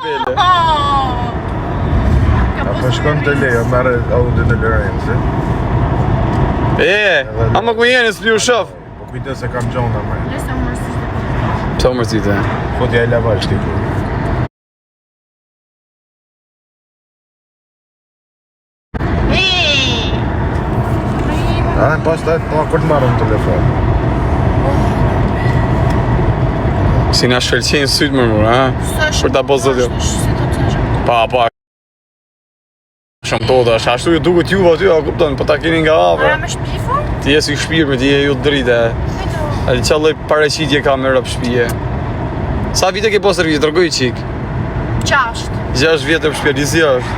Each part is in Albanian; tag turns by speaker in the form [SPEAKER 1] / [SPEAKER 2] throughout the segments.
[SPEAKER 1] bele.
[SPEAKER 2] Po shkon të lejo, merre Audi në Lorenzo.
[SPEAKER 1] Ama ku jeni s'ju shoh.
[SPEAKER 2] Po kujdes se kam gjona më.
[SPEAKER 3] Lesa mërësit.
[SPEAKER 1] Pse mërzitë?
[SPEAKER 2] Fotja e lavash ti. Pastaj po kur të marrëm telefon.
[SPEAKER 1] Si na shkëlqejnë sytë më mur, ha? Për ta bo zotjo. Pa. Shumë todash, ashtu ju duket juve aty, a kupton, po ta keni nga afër.
[SPEAKER 3] Ora me shpifur?
[SPEAKER 1] Ti je si shpirë, ti je ju drite. A di çfarë lloj paraqitje ka me rob shtëpie? Sa vite ke pas servit, dërgoj çik?
[SPEAKER 3] 6.
[SPEAKER 1] 6 vjet në shtëpi, si është?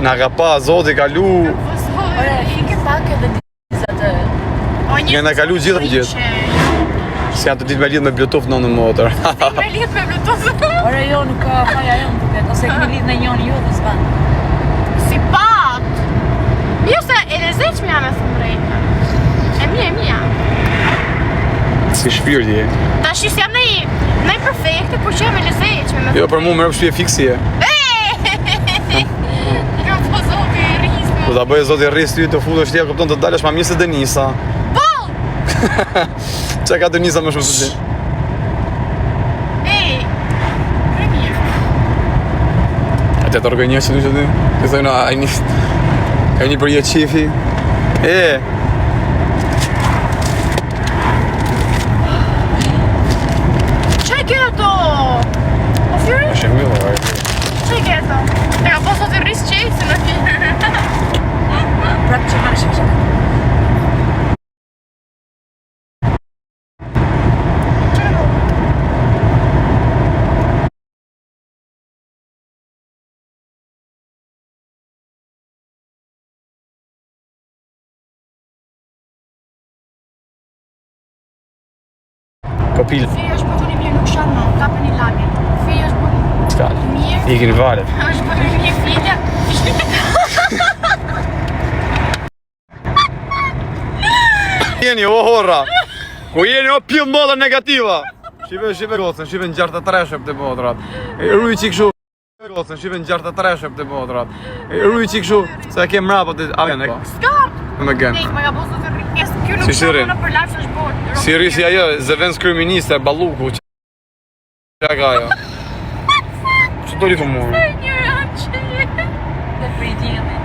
[SPEAKER 1] Na ka pa zoti kalu.
[SPEAKER 3] Ore, hike pak edhe dizat.
[SPEAKER 1] Nga na kalu gjithë gjithë. S'ka të ditë me lidh me Bluetooth në motor.
[SPEAKER 3] Me lidh me Bluetooth.
[SPEAKER 4] Ore jo nuk ka faja jonë duket, ose kemi lidh në njëri ju dhe s'ban.
[SPEAKER 3] Si pat. Jo se e lezeqme jam e thëmë drejtë. E mija.
[SPEAKER 1] Si shpirti je.
[SPEAKER 3] Ta shis jam nej perfekte, por që jam e lezeqme.
[SPEAKER 1] Jo, për mu më rëpë shpje fiksije. Po ta bëjë zoti rris ty të futesh ti, kupton të dalësh ma mirë se Denisa.
[SPEAKER 3] Bol!
[SPEAKER 1] Çka ka Denisa më shumë se ti? Atë të organizoj që ti? Ti thonë ai një për jetë qifi.
[SPEAKER 3] Çe ke ato? O fyri?
[SPEAKER 1] Është mirë, ai.
[SPEAKER 3] Çe ke ato? E ka posa të rris qejtë në fyri.
[SPEAKER 4] Prapë që marrë shumë.
[SPEAKER 1] Kopil.
[SPEAKER 3] Fi është për të një mirë nuk shanë më, kapën i lamin. Fi është për
[SPEAKER 1] Çfarë?
[SPEAKER 3] mirë.
[SPEAKER 1] Ikin valet.
[SPEAKER 3] është për një filja.
[SPEAKER 1] Jeni o horra. Ku jeni o pjell moda negativa. Shive gocën, shive në gjartë të treshëp të modrat. Rruj që këshu. Gocën, shive në gjartë të treshëp të modrat. Rruj që këshu, se e kem rapa të avene.
[SPEAKER 3] Skap!
[SPEAKER 1] Me gen.
[SPEAKER 3] Nek, me ka posa të rrikes. Kjo nuk
[SPEAKER 1] Si shirin?
[SPEAKER 3] në për lafsh është bërë.
[SPEAKER 1] Si rrisi ajo, zëvendës kryeministe, Balluku. Qa ka ajo? Që do li të murë?
[SPEAKER 4] Dhe për i djeli.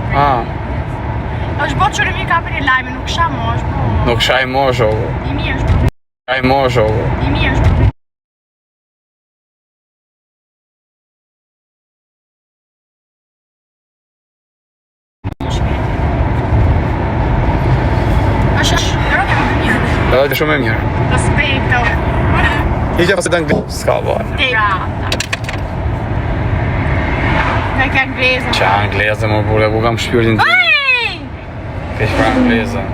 [SPEAKER 3] është bërë qërë mi kapën i lajme, nuk shah mo, është bërë.
[SPEAKER 1] Nuk shaj mosh, ovo.
[SPEAKER 3] I mi është bërë.
[SPEAKER 1] Shaj mosh, ovo.
[SPEAKER 3] I mi është bërë.
[SPEAKER 1] Edhe shumë e mirë.
[SPEAKER 3] Respekto.
[SPEAKER 1] I që pasë të anglisë. Ska bërë.
[SPEAKER 3] Terata. Me ka anglezën.
[SPEAKER 1] Qa angleze më burë, ku kam shpyrtin të kesh për angleze.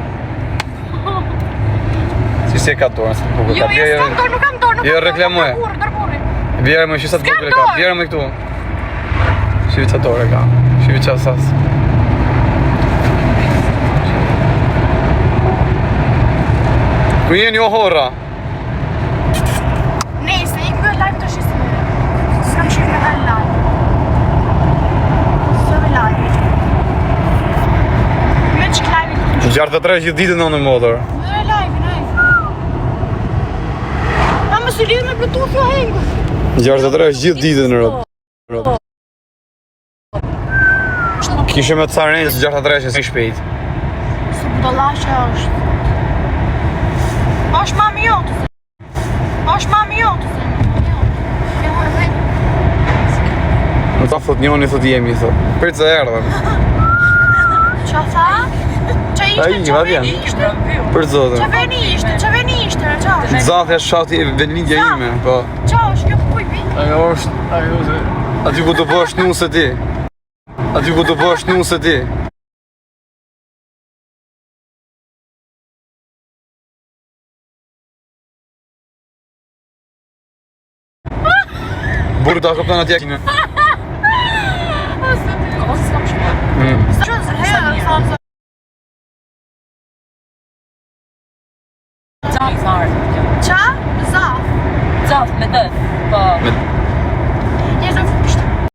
[SPEAKER 1] Si se ka dorë, se nuk
[SPEAKER 3] Jo,
[SPEAKER 1] ka
[SPEAKER 3] jo, s'kam dorë, nuk kam dorë, nuk
[SPEAKER 1] Jo,
[SPEAKER 3] kam dorë.
[SPEAKER 1] reklamuj.
[SPEAKER 3] Dërburri.
[SPEAKER 1] Vjerë më shisat
[SPEAKER 3] S'kam
[SPEAKER 1] bukre ka,
[SPEAKER 3] dorë.
[SPEAKER 1] vjerë më këtu. Shivi qa dorë ka, shivi qa sas. Ku jeni o horra?
[SPEAKER 3] Nese, ik bëj live të shisë me. S'kam shirë me dalë live. Së me live. Me që live i këtë.
[SPEAKER 1] Gjartë të tre gjithë ditën në motor.
[SPEAKER 3] Me live, nej. A më së lidhë me Bluetooth jo hengu.
[SPEAKER 1] Gjartë të tre gjithë ditën në rëtë. Kishe me të sarënjës gjartë të tre që si shpejt.
[SPEAKER 3] Së budolashe është. është mami jotë. është mami jotë.
[SPEAKER 1] Në ta thot njoni, thot jemi, thot. Për të erdhëm.
[SPEAKER 3] Qa tha? Qa ishte,
[SPEAKER 1] Ai,
[SPEAKER 3] qa
[SPEAKER 1] va
[SPEAKER 3] veni
[SPEAKER 1] vjen.
[SPEAKER 3] ishte?
[SPEAKER 1] Për zotën.
[SPEAKER 3] Qa veni ishte, qa?
[SPEAKER 1] Zathja shati e vendlindja ime, po.
[SPEAKER 3] Qa është kjo kuj vi?
[SPEAKER 1] Ajo është, aty ku të bësh nuse ti. Aty ku të bësh nuse ti. Burë ta këptan atje kine.
[SPEAKER 4] Ose s'kam shumë.
[SPEAKER 3] Që zërherë, thonë.
[SPEAKER 4] Zaf, zarë.
[SPEAKER 3] Qa? Zaf.
[SPEAKER 4] Zaf me dët. Po.
[SPEAKER 1] Me